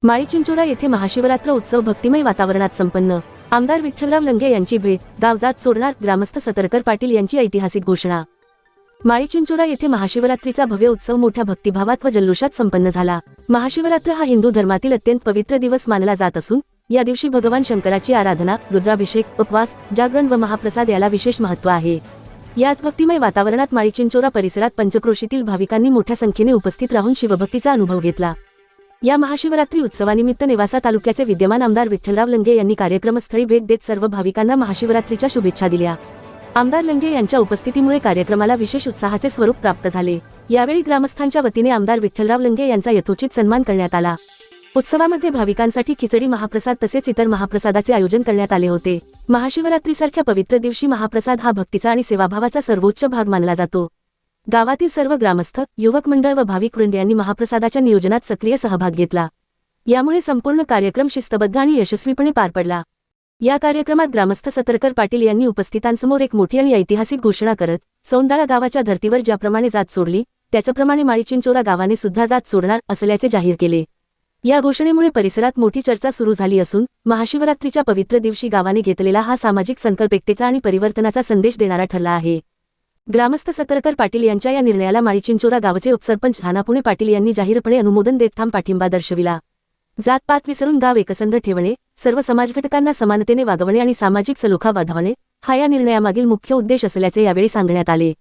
माळीचिंचोरा येथे महाशिवरात्र उत्सव भक्तिमय वातावरणात संपन्न। आमदार विठ्ठलराव लंगे यांची भेट, गाव जात सोडणार, ग्रामस्थ सतरकर पाटील यांची ऐतिहासिक घोषणा। माळीचिंचोरा येथे महाशिवरात्रीचा भव्य उत्सव मोठ्या भक्तिभावात व जल्लोषात संपन्न झाला। महाशिवरात्र हा हिंदू धर्मातील अत्यंत पवित्र दिवस मानला जात असून या दिवशी भगवान शंकराची आराधना, रुद्राभिषेक, उपवास, जागरण व महाप्रसाद याला विशेष महत्त्व आहे। याच भक्तिमय वातावरणात माळीचिंचोरा परिसरात पंचक्रोशीतील भाविकांनी मोठ्या संख्येने उपस्थित राहून शिवभक्तीचा अनुभव घेतला। या महाशिवरात्री उत्सवानिमित्त नेवासा तालुक्याचे विद्यमान आमदार विठ्ठलराव लंगे यांनी कार्यक्रमस्थळी भेट देत सर्व भाविकांना महाशिवरात्रीच्या शुभेच्छा दिल्या। आमदार लंगे यांच्या उपस्थितीमुळे कार्यक्रमाला विशेष उत्साहाचे स्वरूप प्राप्त झाले। यावेळी ग्रामस्थांच्या वतीने आमदार विठ्ठलराव लंगे यांचा यथोचित सन्मान करण्यात आला। उत्सवामध्ये भाविकांसाठी खिचडी महाप्रसाद तसेच इतर महाप्रसादाचे आयोजन करण्यात आले होते। महाशिवरात्रीसारख्या पवित्र दिवशी महाप्रसाद हा भक्तीचा आणि सेवाभावाचा सर्वोच्च भाग मानला जातो। गावातील सर्व ग्रामस्थ, युवक मंडळ व भाविक वृंद यांनी महाप्रसादाच्या नियोजनात सक्रिय सहभाग घेतला। यामुळे संपूर्ण कार्यक्रम शिस्तबद्ध आणि यशस्वीपणे पार पडला। या कार्यक्रमात ग्रामस्थ सतरकर पाटील यांनी उपस्थितांसमोर एक मोठी आणि ऐतिहासिक घोषणा करत सौंदाळा गावाच्या धर्तीवर ज्याप्रमाणे जात सोडली त्याचप्रमाणे माळीचिंचोरा गावाने सुद्धा जात सोडणार असल्याचे जाहीर केले। या घोषणेमुळे परिसरात मोठी चर्चा सुरू झाली असून महाशिवरात्रीच्या पवित्र दिवशी गावाने घेतलेला हा सामाजिक संकल्प एकतेचा आणि परिवर्तनाचा संदेश देणारा ठरला आहे। ग्रामस्थ सतरकर पाटील यांच्या या निर्णयाला माळीचिंचोरा गावचे उपसरपंच हानापुणे पाटील यांनी जाहीरपणे अनुमोदन देत ठाम पाठिंबा दर्शविला। जातपात विसरून गाव एकसंध ठेवणे, सर्व समाजघटकांना समानतेने वागवणे आणि सामाजिक सलोखा वाढवणे हा या निर्णयामागील मुख्य उद्देश असल्याचे यावेळी सांगण्यात आले।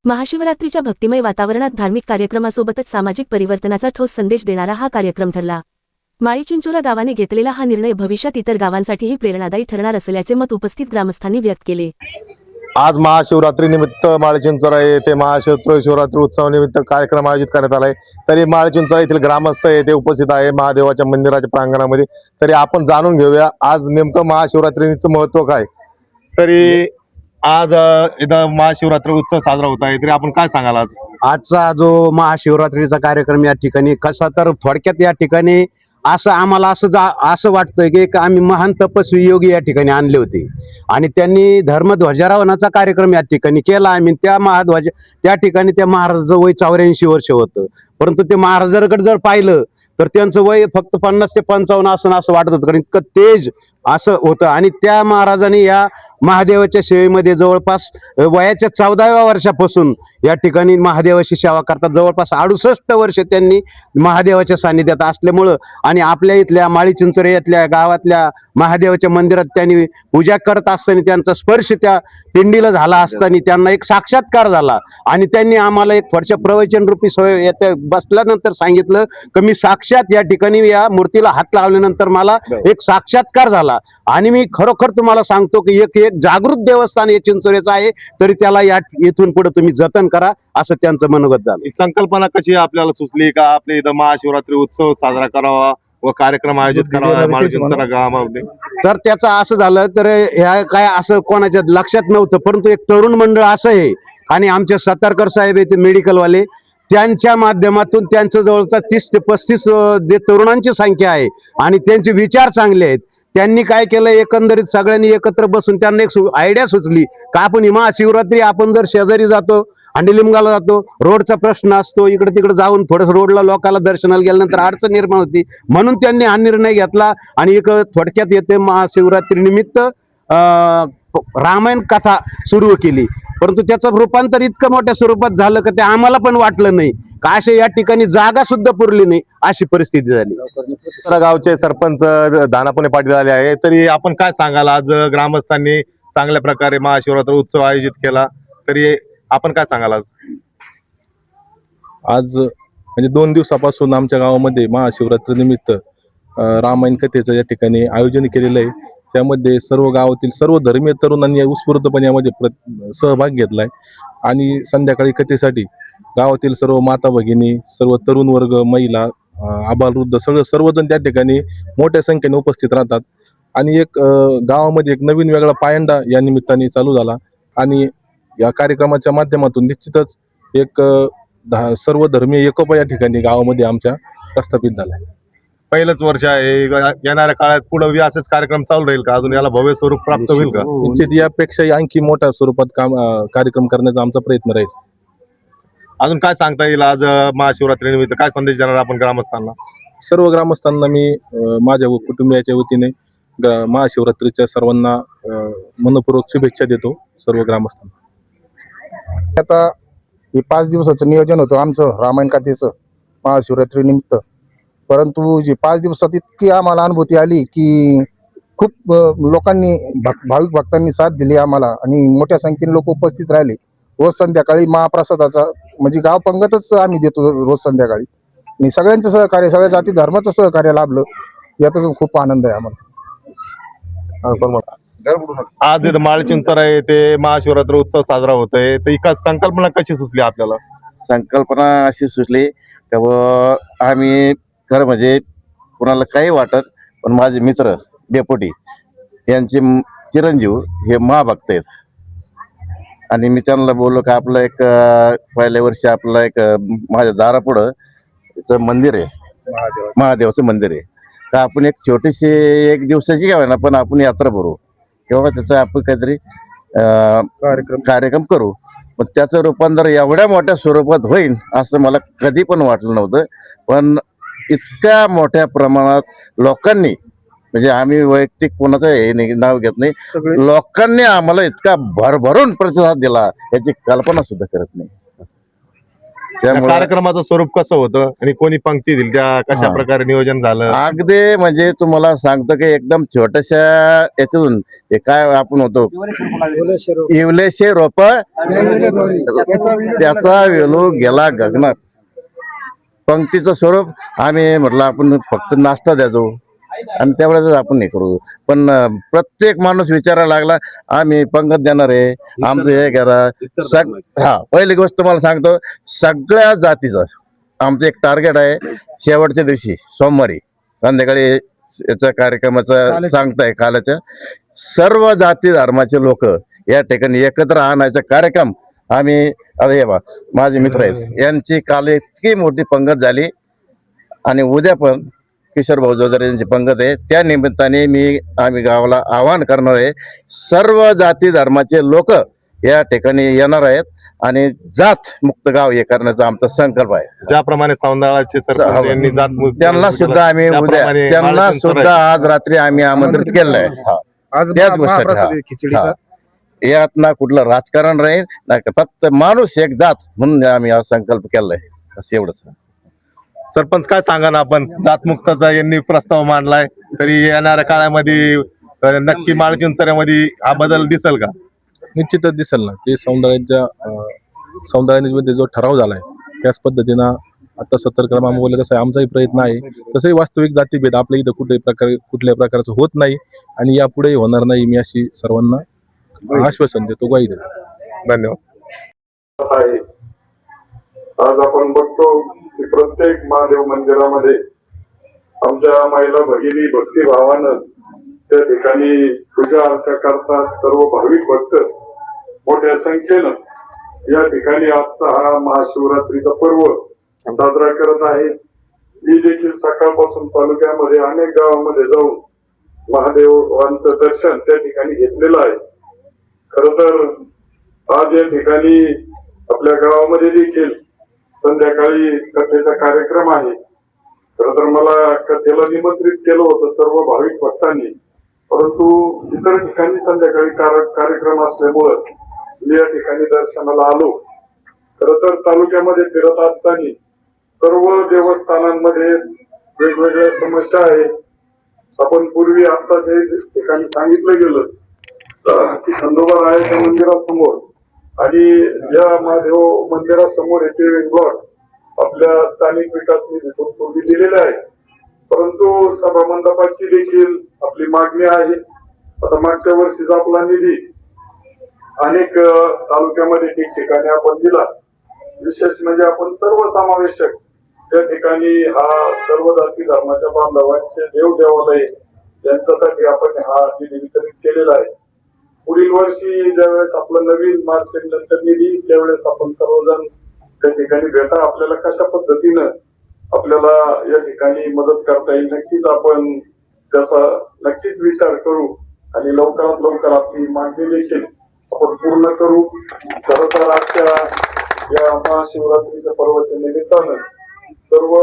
महाशिवरात्रीच्या भक्तिमय वातावरणात धार्मिक कार्यक्रमासोबतच सामाजिक परिवर्तनाचा ठोस संदेश देणारा हा कार्यक्रम ठरला। माळीचिंचोरा गावाने घेतलेला हा निर्णय भविष्यात इतर गावांसाठीही प्रेरणादायी ठरणार असल्याचे मत उपस्थित ग्रामस्थांनी व्यक्त केले। आज महाशिवरात्री निमित्त माळीचिंचोरा येथे महाशिवरात्री उत्सवानिमित्त कार्यक्रम आयोजित करण्यात आलाय। तरी माळीचिंचोरा येथील ग्रामस्थ येथे उपस्थित आहे महादेवाच्या मंदिराच्या प्रांगणामध्ये। तरी आपण जाणून घेऊया आज नेमकं महाशिवरात्रीचं महत्त्व काय। तरी आज इथं महाशिवरात्री उत्सव साजरा होत आहे, तरी आपण काय सांगाल आज? आजचा जो महाशिवरात्रीचा कार्यक्रम या ठिकाणी कसा, तर थोडक्यात या ठिकाणी असं आम्हाला असं वाटतंय की आम्ही महान तपस्वी योगी या ठिकाणी आणले होते आणि त्यांनी धर्मध्वजारोहणाचा कार्यक्रम या ठिकाणी केला। आम्ही त्या ठिकाणी त्या महाराजाचं वय 84 वर्ष होतं, परंतु ते महाराजांकडे जर पाहिलं तर त्यांचं वय फक्त 50 ते 55 असून असं वाटत होतं, कारण इतकं तेज असं होतं। आणि त्या महाराजांनी या महादेवाच्या सेवेमध्ये जवळपास वयाच्या 14व्या वर्षापासून या ठिकाणी महादेवाची सेवा करतात। जवळपास 68 वर्ष त्यांनी महादेवाच्या सानिध्यात असल्यामुळं आणि आपल्या इथल्या माळीचिंचोरा यातल्या गावातल्या महादेवाच्या मंदिरात त्यांनी पूजा करत असताना त्यांचा स्पर्श त्या पिंडीला झाला असताना त्यांना एक साक्षात्कार झाला आणि त्यांनी आम्हाला एक थोडशा प्रवचन रूपी बसल्यानंतर सांगितलं की मी साक्षात या ठिकाणी या मूर्तीला हात लावल्यानंतर मला एक साक्षात्कार झाला आणि मी खरोखर तुम्हाला सांगतो की एक जागृत देवस्थान हे चिंचोऱ्याचं आहे, तरी त्याला इथून पुढे तुम्ही जतन करा असं त्यांचं मनोगत झालं। संकल्पना कशी आपल्याला सुचली का आपल्या इथं महाशिवरात्री उत्सव साजरा करावा व कार्यक्रम आयोजित करावा माळीचिंचोरा गावामध्ये? तर त्याचं असं झालं, तर ह्या काय असं कोणाच्या लक्षात नव्हतं, परंतु एक तरुण मंडळ असं आहे आणि आमचे सतरकर साहेब येते मेडिकलवाले, त्यांच्या माध्यमातून त्यांचं जवळचा 30 ते 35 तरुणांची संख्या आहे आणि त्यांचे विचार चांगले आहेत। त्यांनी काय केलं, एकंदरीत सगळ्यांनी एकत्र बसून त्यांना एक आयडिया सुचली का आपण महाशिवरात्री आपण जर शेजारी जातो, अंडलिंगाला जातो, रोडचा प्रश्न असतो, इकडे तिकडे जाऊन थोडस रोडला लोकांना दर्शनाला गेल्यानंतर अडचण निर्माण होती, म्हणून त्यांनी हा निर्णय घेतला आणि एक थोडक्यात येते महाशिवरात्री निमित्त रामायण कथा सुरू केली। परंतु त्याचं रूपांतर इतकं मोठ्या स्वरूपात झालं की ते आम्हाला पण वाटलं नाही का असे या ठिकाणी जागा सुद्धा पुरली नाही अशी परिस्थिती झाली। गावचे सरपंच दानापुणे पाटील आले आहे, तरी आपण काय सांगाल? आज ग्रामस्थांनी चांगल्या प्रकारे महाशिवरात्री उत्सव आयोजित केला, तरी आपण काय सांगाल? आज म्हणजे 2 दिवसापासून आमच्या गावामध्ये महाशिवरात्री निमित्त रामायण कथेचं या ठिकाणी आयोजन केलेलं आहे। त्यामध्ये सर्व गावातील सर्व धर्मीय तरुणांनी उत्स्फूर्तपणे यामध्ये सहभाग घेतलाय आणि संध्याकाळी कथेसाठी गावातील सर्व माता भगिनी, सर्व तरुण वर्ग, महिला, आबालवृद्ध सर्वजण त्या ठिकाणी मोठ्या संख्येने उपस्थित राहतात आणि एक गावामध्ये एक नवीन वेगळा पायंडा या निमित्ताने चालू झाला आणि या कार्यक्रमाच्या माध्यमातून निश्चितच एक सर्व धर्मीय एकोपा या ठिकाणी गावामध्ये आमच्या प्रस्थापित झाला आहे। पहिलंच वर्ष आहे, येणाऱ्या काळात पुढे असेच कार्यक्रम चालू राहील का? अजून याला भव्य स्वरूप प्राप्त होईल का? निश्चित यापेक्षा आणखी मोठ्या स्वरूपात कार्यक्रम करण्याचा आमचा प्रयत्न राहील। अजून काय सांगता येईल आज महाशिवरात्री निमित्त काय संदेश देणार आपण ग्रामस्थांना? सर्व ग्रामस्थांना मी माझ्या कुटुंबियाच्या वतीने महाशिवरात्रीच्या सर्वांना मनपूर्वक शुभेच्छा देतो सर्व ग्रामस्थांना. आता हे 5 दिवसाचं नियोजन होतं आमचं रामायण कथेचं महाशिवरात्री निमित्त, परंतु जे 5 दिवसात इतकी आम्हाला अनुभूती आली की खूप लोकांनी भाविक भक्तांनी साथ दिली आम्हाला आणि मोठ्या संख्येने लोक उपस्थित राहिले. रोज संध्याकाळी महाप्रसादाचा म्हणजे गाव पंगतच आम्ही देतो रोज संध्याकाळी आणि सगळ्यांचं सहकार्य, सगळ्या जाती धर्माचं सहकार्य लाभलं, यातच खूप आनंद आहे आम्हाला. आज इथं माळचिंचरा येथे महाशिवरात्री उत्सव साजरा होतोय, तर ही संकल्पना कशी सुचली आपल्याला? संकल्पना अशी सुचली तेव्हा आम्ही खरं म्हणजे कुणाला काही वाटत, पण माझे मित्र डेपुटी यांचे चिरंजीव हे महाभक्त आहेत आणि मी त्यांना बोललो का आपलं एक पहिल्या वर्षी आपलं एक माझ्या दारापुढं मंदिर आहे, महादेवाचं मंदिर आहे, तर आपण एक छोटीशी एक दिवसाची घ्यावी ना, पण आपण यात्रा भरू किंवा त्याचा आपण काहीतरी कार्यक्रम करू. पण त्याचं रूपांतर एवढ्या मोठ्या स्वरूपात होईल असं मला कधी पण वाटलं नव्हतं. पण इतक्या मोठ्या प्रमाणात लोकांनी, म्हणजे आम्ही वैयक्तिक कोणाचं हे नाव घेत नाही, लोकांनी आम्हाला इतका भरभरून प्रतिसाद दिला याची कल्पना सुद्धा करत नाही. त्यामुळे कार्यक्रमाचं स्वरूप कसं होतं आणि कोणी पंक्ती दिली, त्या कशा प्रकारे नियोजन झालं? अगदी म्हणजे तुम्हाला सांगतो की एकदम छोट्याशा याच्यातून हे काय आपण होतो इवलेशे रोप त्याचा वेलू गेला गगनात. पंक्तीचं स्वरूप आम्ही म्हटलं आपण फक्त नाश्ता द्यायचो आणि त्यावेळेस आपण हे करू, पण प्रत्येक माणूस विचारायला लागला आम्ही पंगत देणार आहे, आमचं हे करा. पहिली गोष्ट तुम्हाला सांगतो, सगळ्या जातीचं आमचं एक टार्गेट आहे. शेवटच्या दिवशी सोमवारी संध्याकाळी याच्या कार्यक्रमाचं सांगताय कालाच्या सर्व जाती धर्माचे लोक या ठिकाणी एकत्र आणायचा कार्यक्रम आम्ही आता हे बा माझे मित्र आहेत यांची काल इतकी मोठी पंगत झाली आणि उद्या पण किशोर भाऊ जोदरे यांची पंगत आहे. त्या निमित्ताने आम्ही गावाला आवाहन करणार आहे, सर्व जाती धर्माचे लोक या ठिकाणी येणार आहेत आणि जात मुक्त गाव हे करण्याचा आमचा संकल्प आहे. ज्याप्रमाणे सौंदाळाचे सरपंच यांनी जात मुक्त त्यांना सुद्धा आम्ही उद्या त्यांना सुद्धा आज रात्री आम्ही आमंत्रित केलं आहे. त्याच गोष्टी यात ना कुठलं राजकारण राहील ना, फक्त माणूस एक जात म्हणून आम्ही हा संकल्प केलाय, असं एवढंच. सरपंच काय सांगा ना, आपण जातमुक्ताचा यांनी प्रस्ताव मांडलाय, तरी येणाऱ्या काळामध्ये नक्की माळचिंचऱ्यामध्ये हा बदल दिसेल का? निश्चितच दिसेल ना. ते सौंदर्यामध्ये जो ठराव झालाय त्याच पद्धतीनं आता 70 क्रमांक बोलले तसं आमचाही प्रयत्न आहे. तसंही वास्तविक जातीभेद आपल्या इथं कुठल्याही प्रकारचं होत नाही आणि यापुढेही होणार नाही, मी अशी सर्वांना आश्वासन देतो, ग्वाही देतो. धन्यवाद. आज आपण बघतो की प्रत्येक महादेव मंदिरामध्ये आमच्या महिला भगिनी भक्तिभावानं त्या ठिकाणी पूजा अर्चा करतात. सर्व भाविक भक्त मोठ्या संख्येनं या ठिकाणी आजचा हा महाशिवरात्रीचा पर्व साजरा करत आहे. मी देखील सकाळपासून तालुक्यामध्ये अनेक गावांमध्ये जाऊन महादेवांचं दर्शन त्या ठिकाणी घेतलेलं आहे. खर तर आज या ठिकाणी आपल्या गावामध्ये देखील संध्याकाळी कथेचा कार्यक्रम आहे. खर तर मला कथेला निमंत्रित केलं होतं सर्व भाविक भक्तांनी, परंतु इतर ठिकाणी संध्याकाळी कार्यक्रम असल्यामुळं मी या ठिकाणी दर्शनाला आलो. खर तर तालुक्यामध्ये फिरत असताना सर्व देवस्थानांमध्ये वेगवेगळ्या समस्या आहेत. आपण पूर्वी आता जे ठिकाणी सांगितलं गेलं की खंडोबा रायाच्या मंदिरासमोर आणि या महादेव मंदिरासमोर येथे प्लॉट आपल्या स्थानिक विकास निधीतून पूर्वी दिलेले आहे, परंतु सभा मंडपाची देखील आपली मागणी आहे. आता मागच्या वर्षीचा आपला निधी अनेक तालुक्यामध्ये ठिकठिकाणी आपण दिला. विशेष म्हणजे आपण सर्वसमावेशक त्या ठिकाणी हा सर्व जाती धर्माच्या बांधवांचे देव देवालय यांच्यासाठी आपण हा निधी वितरित केलेला आहे. पुढील वर्षी ज्यावेळेस आपलं नवीन मार्च नंतर निधी त्यावेळेस आपण सर्वजण त्या ठिकाणी भेटा, आपल्याला कशा पद्धतीनं आपल्याला या ठिकाणी मदत करता येईल नक्कीच आपण त्याचा नक्कीच विचार करू आणि लवकरात लवकर आपली मागणी देखील आपण पूर्ण करू. खरं तर आजच्या या महाशिवरात्रीच्या पर्वाच्या निमित्तानं सर्व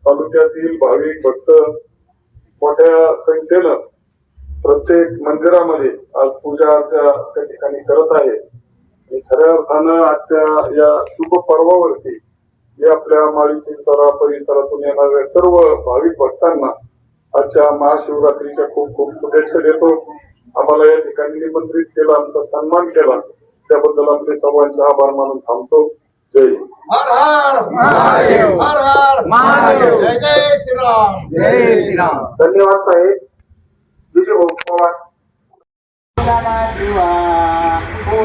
तालुक्यातील भाविक भक्त मोठ्या संख्येनं प्रत्येक मंदिरामध्ये आज पूजा अर्चा त्या ठिकाणी करत आहे. आणि खऱ्या अर्थानं आजच्या या शुभ पर्वावरती मी आपल्या माळी चिंचोरा परिसरातून येणाऱ्या सर्व भाविक भक्तांना आजच्या महाशिवरात्रीच्या खूप खूप शुभेच्छा देतो. आम्हाला या ठिकाणी निमंत्रित केलं, आमचा सन्मान केला, त्याबद्दल आपले सर्वांचे आभार मानून थांबतो. जय हिंद. हर हर महादेव, हर हर महादेव, जय जय श्रीराम, जय श्रीराम. धन्यवाद साहेब. विजय भाऊ पवार.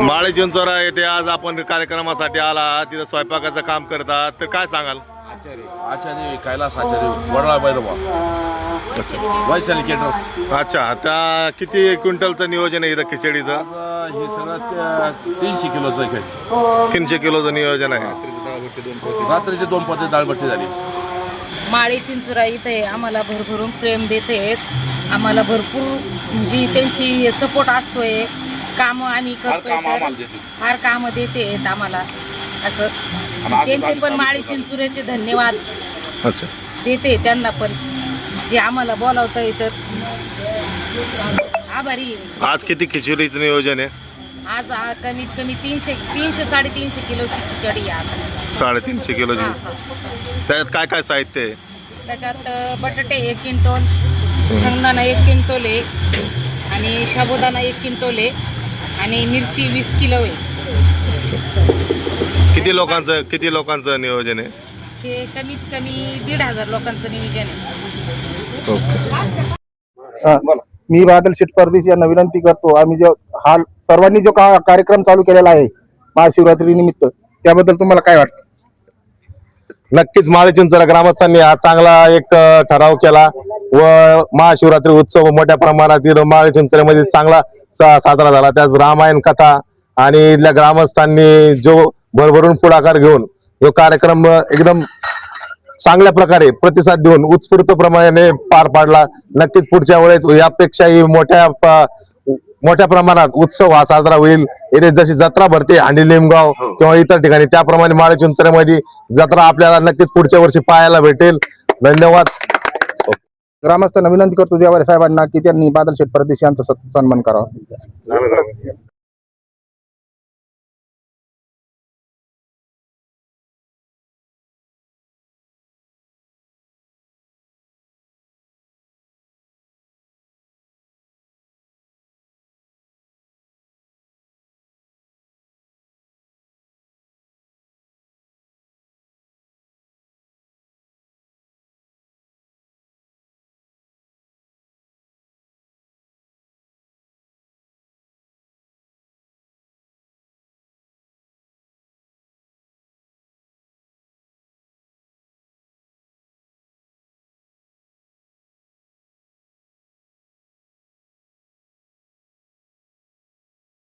माळी चिंचोरा येथे आज आपण कार्यक्रमासाठी आला, तिथे स्वयंपाकाचं काम करतात, तर काय सांगाल? आचार्य कैलास आचार्य वडला बैरवा वैशाली केटर्स. अच्छा, आता किती क्विंटलचं नियोजन आहे इथं खिचडीचं? आज हे सगळं 300 किलोचं आहे. 300 किलोचं नियोजन आहे. रात्रीचे 2 पोते डाळबट्टी झाली. माळी चिंचोरा इथे आम्हाला भरभरून प्रेम देते, आम्हाला भरपूर म्हणजे त्यांची सपोर्ट असतोय. काम आम्ही करतोय, फार काम देते आम्हाला. असं त्यांचे पण माळी चिंचोऱ्याचे धन्यवाद अच्छा देते त्यांना पण, जे आम्हाला बोलावता येतं. आभारी. आज किती खिचडीचं नियोजन आहे? आज कमीत कमी 300-350 किलोची खिचडी आहे आज. 350 किलोची. हा. त्याच्यात काय काय साहित्य आहे? त्याच्यात बटाटे 1 क्विंटल, शेंगदाणा 1 क्विंटल आहे, आणि साबुदाणा 1 क्विंटल आहे, आणि मिरची 20 किलो आहे. किती लोकांचं नियोजन आहे? ते कमीत कमी 1,500 लोकांचं नियोजन आहे. मी बादल शेठ परदेशी यांना विनंती करतो, आम्ही जो हा सर्वांनी जो कार्यक्रम चालू केलेला आहे महाशिवरात्री निमित्त, त्याबद्दल तुम्हाला काय वाटतं? नक्कीच माळी चिंचोरा ग्रामस्थांनी हा चांगला एक ठराव केला व महाशिवरात्री उत्सव मोठ्या प्रमाणात माळी चिंचोऱ्यामध्ये चांगला साजरा झाला. त्याच रामायण कथा आणि इथल्या ग्रामस्थांनी जो भरभरून पुढाकार घेऊन जो कार्यक्रम एकदम चांगल्या प्रकारे प्रतिसाद देऊन उत्स्फूर्त प्रमाणे पार पाडला. नक्कीच पुढच्या वेळेस यापेक्षाही मोठ्या प्रमाणात उत्सव हा साजरा होईल. येथे जशी जत्रा भरते हांडी लिमगाव किंवा इतर ठिकाणी, त्याप्रमाणे माळी चिंचोऱ्यामध्ये जत्रा आपल्याला नक्कीच पुढच्या वर्षी पाहायला भेटेल. धन्यवाद. ग्रामस्थांना विनंती करतो देवारे साहेबांना की त्यांनी बादल शेठ परदेशी यांचा सन्मान करावा.